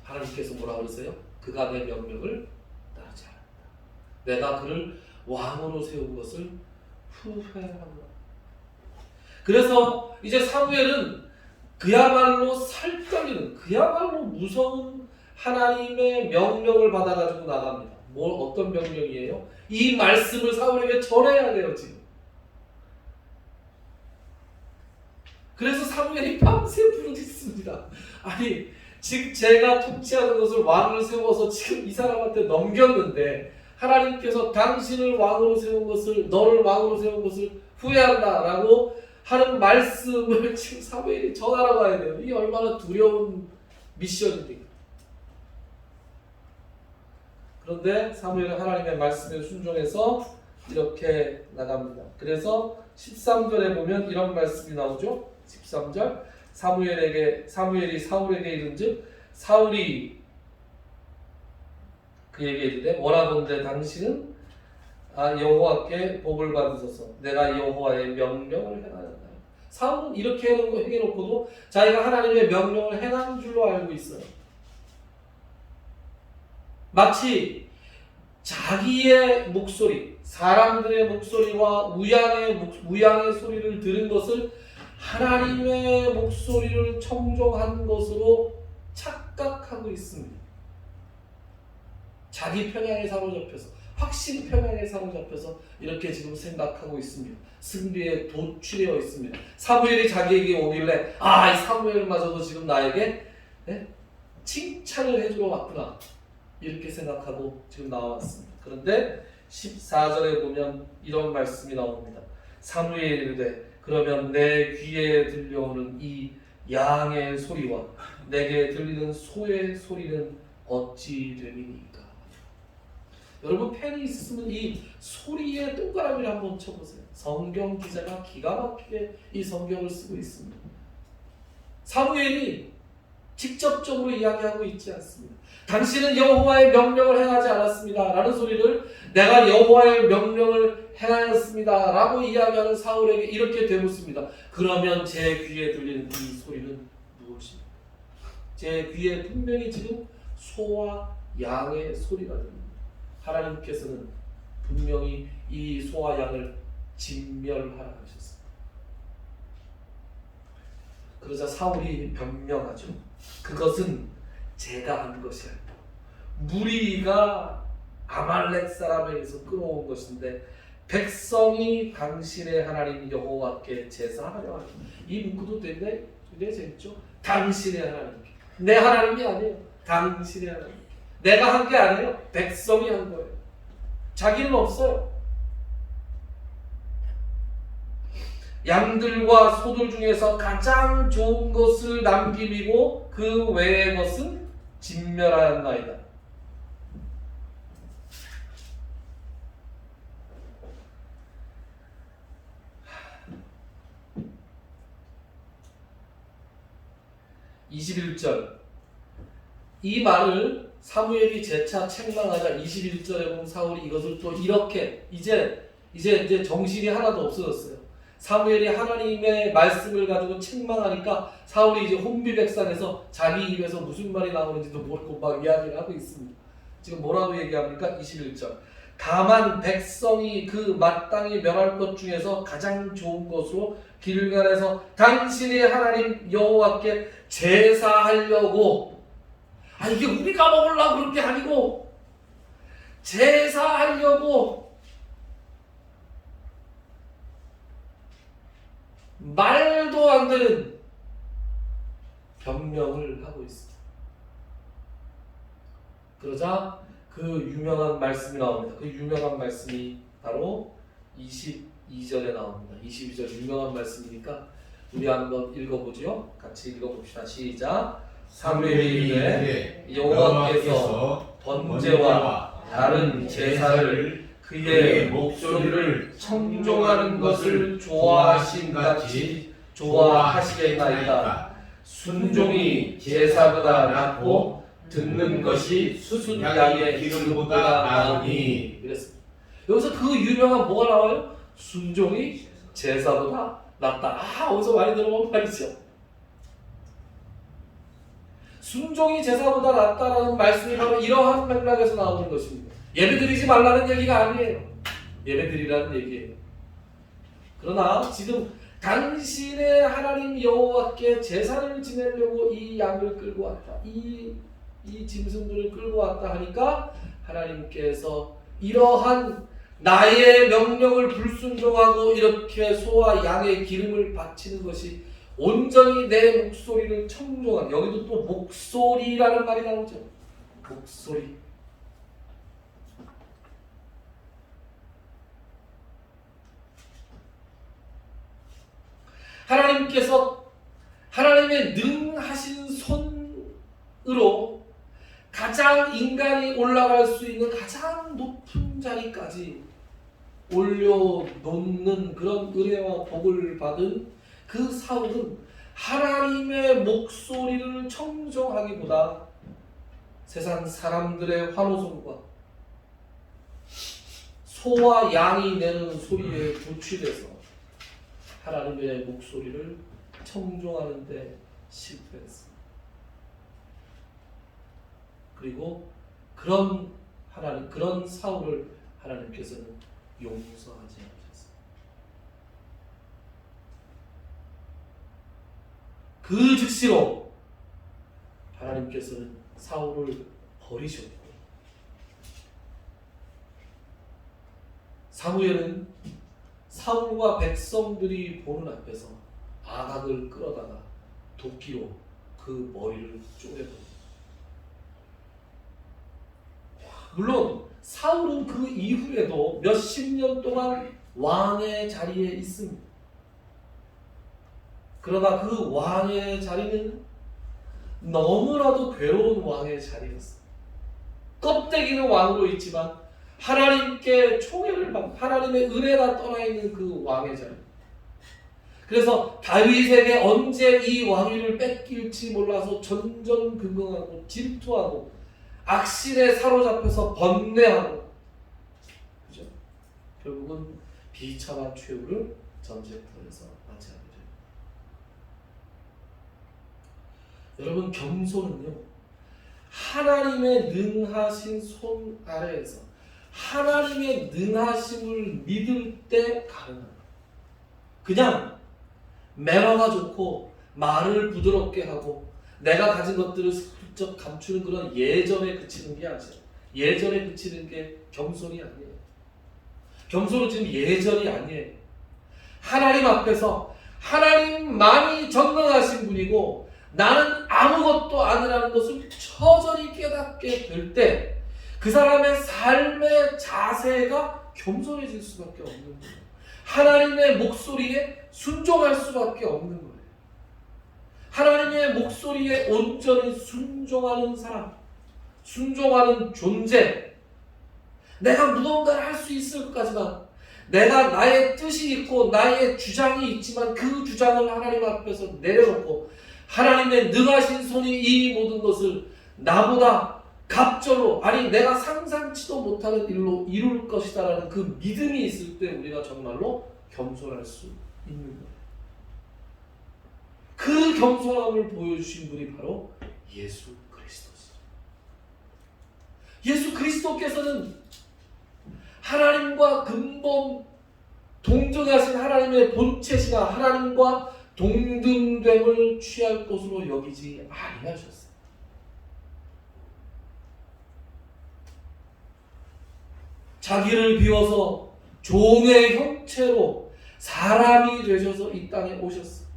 A: 하나님께서 뭐라 그러세요? 그가 내 명령을 따르지 않았다. 내가 그를 왕으로 세운 것을 후회하노라. 그래서 이제 사무엘은 그야말로 살떨리는, 그야말로 무서운 하나님의 명령을 받아가지고 나갑니다. 어떤 명령이에요? 이 말씀을 사울에게 전해야 돼요, 지금. 그래서 사무엘이 밤새 부르짖습니다. 아니, 지금 제가 통치하는 것을 왕을 세워서 지금 이 사람한테 넘겼는데 하나님께서 당신을 왕으로 세운 것을, 너를 왕으로 세운 것을 후회한다라고 하는 말씀을 지금 사무엘이 전하러 가야 돼요. 이게 얼마나 두려운 미션입니까? 그런데 사무엘은 하나님의 말씀에 순종해서 이렇게 나갑니다. 그래서 13절에 보면 이런 말씀이 나오죠. 13절 사무엘이 사울에게 이른즉 사울이 그에게 이르되 원하건대 당신은 여호와께 복을 받으소서. 내가 여호와의 명령을 행하였다. 사울은 이렇게 해놓고도 자기가 하나님의 명령을 행한 줄로 알고 있어요. 마치 자기의 목소리, 사람들의 목소리와 우양의 소리를 들은 것을 하나님의 목소리를 청종한 것으로 착각하고 있습니다. 자기 편향에 사로잡혀서, 확신 편향에 사로잡혀서 이렇게 지금 생각하고 있습니다. 승리에 도취되어 있습니다. 사무엘이 자기에게 오길래 이 사무엘마저도 지금 나에게 칭찬을 해주러 왔구나, 이렇게 생각하고 지금 나왔습니다. 그런데 14절에 보면 이런 말씀이 나옵니다. 사무엘이 이르되 그러면 내 귀에 들려오는 이 양의 소리와 내게 들리는 소의 소리는 어찌 됨이니까. 여러분, 펜이 있으면 이 소리에 동그라미를 한번 쳐보세요. 성경 기자가 기가 막히게 이 성경을 쓰고 있습니다. 사무엘이 직접적으로 이야기하고 있지 않습니다. 당신은 여호와의 명령을 행하지 않았습니다 라는 소리를 내가 여호와의 명령을 행하였습니다 라고 이야기하는 사울에게 이렇게 되묻습니다. 그러면 제 귀에 들리는 이 소리는 무엇입니까? 제 귀에 분명히 지금 소와 양의 소리가 들립니다. 하나님께서는 분명히 이 소와 양을 진멸하라 하셨습니다. 그러자 사울이 변명하죠. 그것은 제가 한 것이 아니고 무리가 아말렉 사람에게서 끌어온 것인데 백성이 당신의 하나님 여호와께 제사하려 하니. 이 문구도 굉장히 재밌죠. 당신의 하나님. 내 하나님이 아니에요. 당신의 하나님. 내가 한 게 아니에요. 백성이 한 거예요. 자기는 없어요. 양들과 소들 중에서 가장 좋은 것을 남기고 그 외의 것은 진멸하였나이다. (21절) 이 말을 사무엘이 재차 책망하자 21절에 보면 사울이 이것을 또 이렇게 이제 정신이 하나도 없어졌어요. 사무엘이 하나님의 말씀을 가지고 책망하니까 사울이 이제 혼비백산해서 자기 입에서 무슨 말이 나오는지도 모르고 막 이야기를 하고 있습니다. 지금 뭐라고 얘기합니까? 21절. 다만 백성이 그 마땅히 멸할 것 중에서 가장 좋은 것으로 길갈에서 당신의 하나님 여호와께 제사하려고, 이게 우리가 먹으려고 그런 게 아니고 제사하려고 말도 안 되는 변명을 하고 있습니다. 그러자 그 유명한 말씀이 나옵니다. 그 유명한 말씀이 바로 22절에 나옵니다. 22절 유명한 말씀이니까 우리 한번 읽어보죠. 같이 읽어봅시다. 시작. 사무엘이 이르되 여호와께서 번제와 다른 제사를 그의 목소리를 청종하는 것을 좋아하신 같이 좋아하시겠나이다. 순종이 제사보다 낫고 듣는 것이 수순양의 기름보다 나으니. 그랬습니다. 여기서 그 유명한 뭐가 나와요? 순종이 제사보다 낫다. 어디서 많이 들어본 말이죠. 순종이 제사보다 낫다라는 말씀이 바로 이러한 맥락에서 나오는 것입니다. 예배드리지 말라는 얘기가 아니에요. 예배드리라는 얘기예요. 그러나 지금 당신의 하나님 여호와께 제사를 지내려고 이 양을 끌고 왔다. 이 짐승들을 끌고 왔다 하니까 하나님께서 이러한 나의 명령을 불순종하고 이렇게 소와 양의 기름을 바치는 것이 온전히 내 목소리를 청종한, 여기도 또 목소리라는 말이 나오죠. 목소리. 하나님께서 하나님의 능하신 손으로 가장 인간이 올라갈 수 있는 가장 높은 자리까지 올려놓는 그런 은혜와 복을 받은 그 사울은 하나님의 목소리를 청정하기보다 세상 사람들의 환호성과 소와 양이 내는 소리에 부취돼서 하나님의 목소리를 청종하는 데 실패했습니다. 그리고 그런 사울을 하나님께서는 용서하지 않으셨습니다. 그 즉시로 하나님께서는 사울을 버리셨고, 사무엘은 사울과 백성들이 보는 앞에서 아각을 끌어다가 도끼로 그 머리를 쪼개버립니다. 물론 사울은 그 이후에도 몇십 년 동안 왕의 자리에 있습니다. 그러나 그 왕의 자리는 너무나도 괴로운 왕의 자리였습니다. 껍데기는 왕으로 있지만 하나님께 총애를 받는, 하나님의 은혜가 떠나 있는 그 왕의 자리. 그래서 다윗에게 언제 이 왕위를 뺏길지 몰라서 전전긍긍하고 질투하고 악신에 사로잡혀서 번뇌하고, 그죠? 결국은 비참한 최후를 전쟁터에서 맞이하게 됩니다. 여러분, 겸손은요, 하나님의 능하신 손 아래에서 하나님의 능하심을 믿을 때 가능합니다. 그냥 매너가 좋고 말을 부드럽게 하고 내가 가진 것들을 슬쩍 감추는 그런 예전에 그치는 게 아니에요. 예전에 그치는 게 겸손이 아니에요. 겸손은 지금 예절이 아니에요. 하나님 앞에서 하나님만이 전능하신 분이고 나는 아무것도 아니라는 것을 처절히 깨닫게 될 때 그 사람의 삶의 자세가 겸손해질 수밖에 없는 거예요. 하나님의 목소리에 순종할 수밖에 없는 거예요. 하나님의 목소리에 온전히 순종하는 사람, 순종하는 존재, 내가 무언가를 할 수 있을 것까지만 내가 나의 뜻이 있고 나의 주장이 있지만 그 주장을 하나님 앞에서 내려놓고 하나님의 능하신 손이 이 모든 것을 나보다 갑절로, 아니 내가 상상치도 못하는 일로 이룰 것이다라는 그 믿음이 있을 때 우리가 정말로 겸손할 수 있는 거예요. 그 겸손함을 보여주신 분이 바로 예수 그리스도시죠. 예수 그리스도께서는 하나님과 근본 동등하신 하나님의 본체시나 하나님과 동등됨을 취할 것으로 여기지 아니하셨어요. 자기를 비워서 종의 형체로 사람이 되셔서 이 땅에 오셨어요.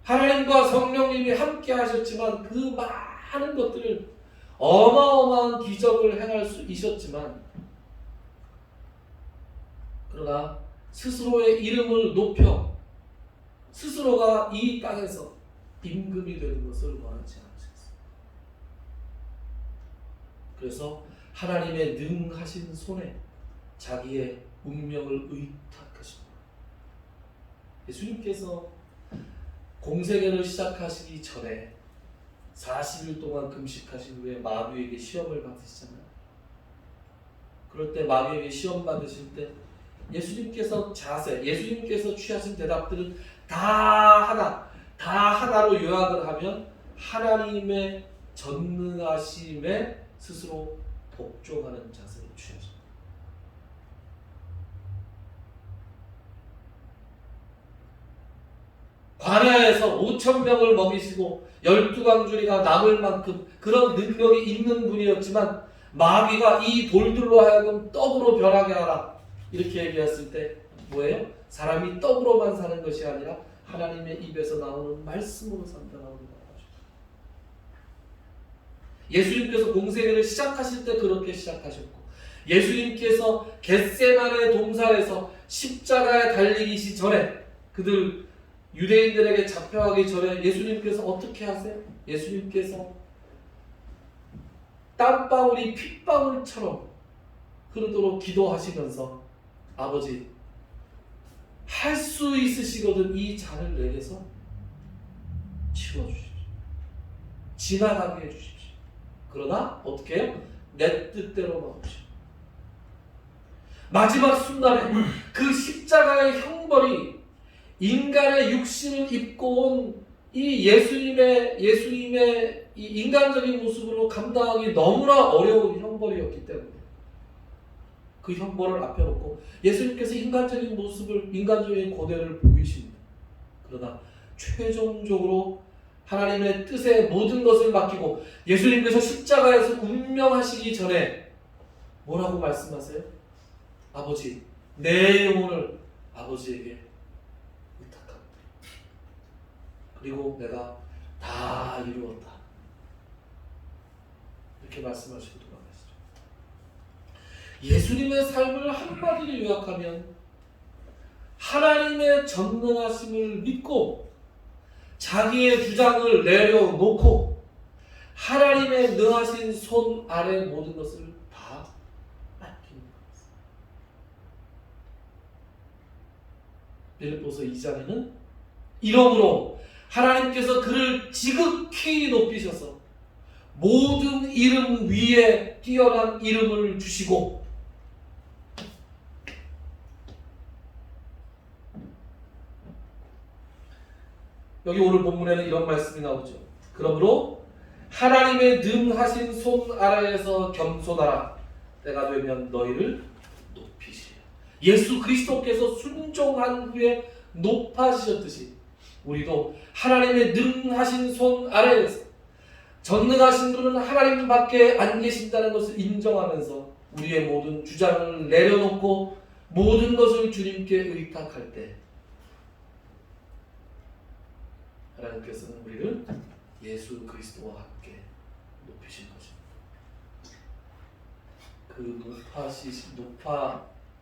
A: 하나님과 성령님이 함께 하셨지만 그 많은 것들을 어마어마한 기적을 행할 수 있었지만 그러나 스스로의 이름을 높여 스스로가 이 땅에서 임금이 되는 것을 원하지 않으셨어요. 그래서 하나님의 능하신 손에 자기의 운명을 의탁하십니다. 예수님께서 공생애를 시작하시기 전에 40일 동안 금식하신 후에 마귀에게 시험을 받으시잖아요. 그럴 때 마귀에게 시험 받으실 때 예수님께서 취하신 대답들은 다 하나로 요약을 하면 하나님의 전능하심에 스스로 복종하는 자세를 취하십니다. 광야에서 5,000명을 먹이시고 12광주리가 남을 만큼 그런 능력이 있는 분이었지만 마귀가 이 돌들로 하여금 떡으로 변하게 하라 이렇게 얘기했을 때 뭐예요? 사람이 떡으로만 사는 것이 아니라 하나님의 입에서 나오는 말씀으로 산다라고 말하죠. 예수님께서 공생애를 시작하실 때 그렇게 시작하셨고 예수님께서 겟세마네 동산에서 십자가에 달리기 전에 그들 유대인들에게 잡혀가기 전에 예수님께서 어떻게 하세요? 예수님께서 땀방울이 핏방울처럼 흐르도록 기도하시면서 아버지 할 수 있으시거든 이 잔을 내게서 치워주십시오. 지나가게 해주십시오. 그러나 어떻게 해요? 내 뜻대로 마옵시오. 마지막 순간에 그 십자가의 형벌이 인간의 육신을 입고 온 이 예수님의 이 인간적인 모습으로 감당하기 너무나 어려운 형벌이었기 때문에 그 형벌을 앞에 놓고 예수님께서 인간적인 모습을, 인간적인 고뇌를 보이십니다. 그러나 최종적으로 하나님의 뜻에 모든 것을 맡기고 예수님께서 십자가에서 운명하시기 전에 뭐라고 말씀하세요? 아버지, 내 영혼을 아버지에게 그리고 내가 다 이루었다. 이렇게 말씀하시고 돌아가시죠. 예수님의 삶을 한마디로 요약하면 하나님의 전능하심을 믿고 자기의 주장을 내려놓고 하나님의 능하신 손 아래 모든 것을 다 맡기는 것입니다. 빌립보서 2장에는 이러므로 하나님께서 그를 지극히 높이셔서 모든 이름 위에 뛰어난 이름을 주시고 여기 오늘 본문에는 이런 말씀이 나오죠. 그러므로 하나님의 능하신 손 아래에서 겸손하라. 때가 되면 너희를 높이시리라. 예수 그리스도께서 순종한 후에 높아지셨듯이 우리도 하나님의 능하신 손 아래에서 전능하신 분은 하나님밖에 안 계신다는 것을 인정하면서 우리의 모든 주장을 내려놓고 모든 것을 주님께 의탁할 때 하나님께서는 우리를 예수 그리스도와 함께 높이신 것입니다. 그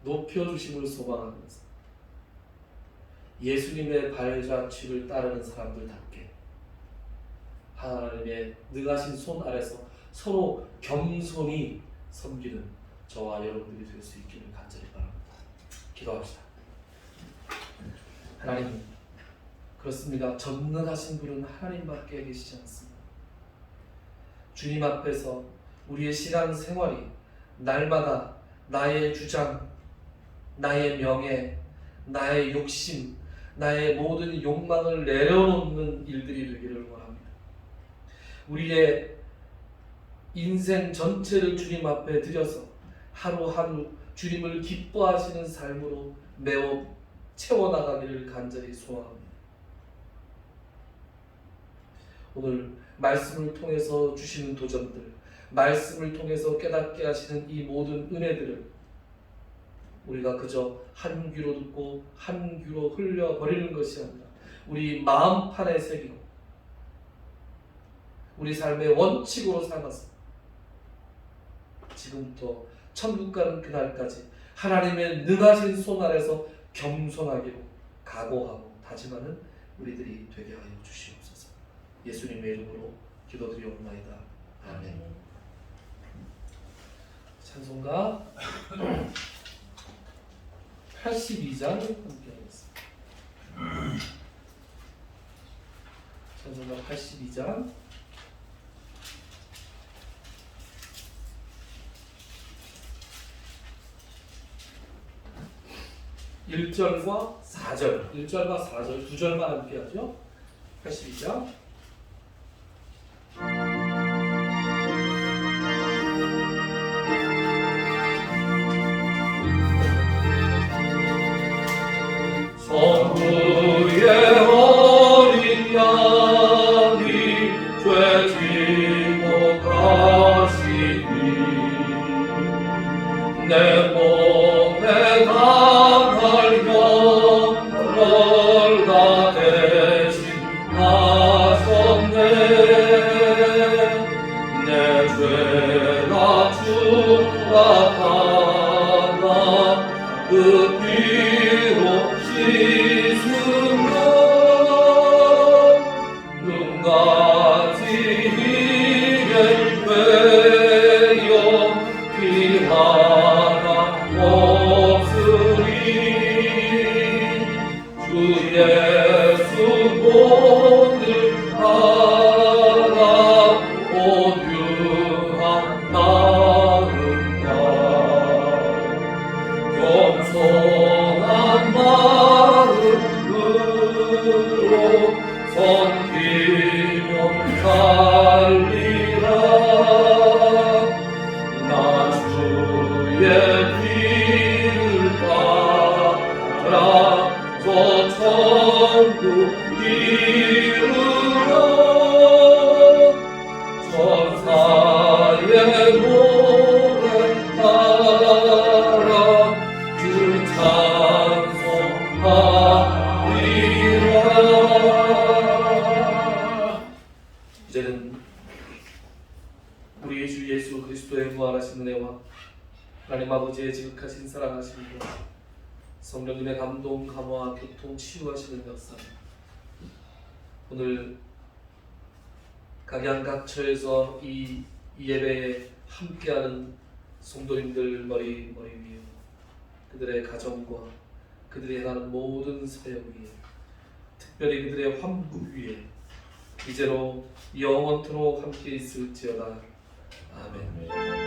A: 높여주심을 소망하면서 예수님의 발자취를 따르는 사람들답게 하나님의 능하신 손 아래서 서로 겸손히 섬기는 저와 여러분들이 될 수 있기를 간절히 바랍니다. 기도합시다. 하나님, 그렇습니다. 전능하신 분은 하나님밖에 계시지 않습니다. 주님 앞에서 우리의 신앙 생활이 날마다 나의 주장, 나의 명예, 나의 욕심, 나의 모든 욕망을 내려놓는 일들이 되기를 원합니다. 우리의 인생 전체를 주님 앞에 드려서 하루하루 주님을 기뻐하시는 삶으로 메워 채워나가기를 간절히 소원합니다. 오늘 말씀을 통해서 주시는 도전들, 말씀을 통해서 깨닫게 하시는 이 모든 은혜들을 우리가 그저 한 귀로 듣고 한 귀로 흘려버리는 것이 아니라 우리 마음판에 새기고 우리 삶의 원칙으로 삼아서 지금부터 천국 가는 그날까지 하나님의 능하신 손 아래서 겸손하기로 각오하고 다짐하는 우리들이 되게 하여 주시옵소서. 예수님의 이름으로 기도드리옵나이다. 아멘. 찬송가 82장 함께 하겠습니다. 찬송가 82장 1절과 4절, 1절과 4절 두 절만 함께 하죠. 82장 성부의 어린 양이 죄 지고 가시니 내 몸에 당할 영벌 다 대신 하셨네. 내 죄가 주가 받아 그 피로 씻으며 눈같이 희게 되어 피 하나 없으리. 주 예수 본을 알아 온유한 마음과 겸손한 마음으로 섬기며 살리라. 나 주의 길을 따라 저 천국 이르러 천사의 노래 따라 주 찬송하리라. 이제는 우리 주 예수 그리스도의 무한하신 은혜와 하나님 아버지의 지극하신 사랑하심과 성령님의 감동, 감화, 교통, 치유하시는 역사, 오늘 각양각처에서 이 예배에 함께하는 성도님들 머리 위에 그들의 가정과 그들이 행하는 모든 사역 위에 특별히 그들의 환부 위에 이제로 영원토록 함께 있을지어다. 아멘.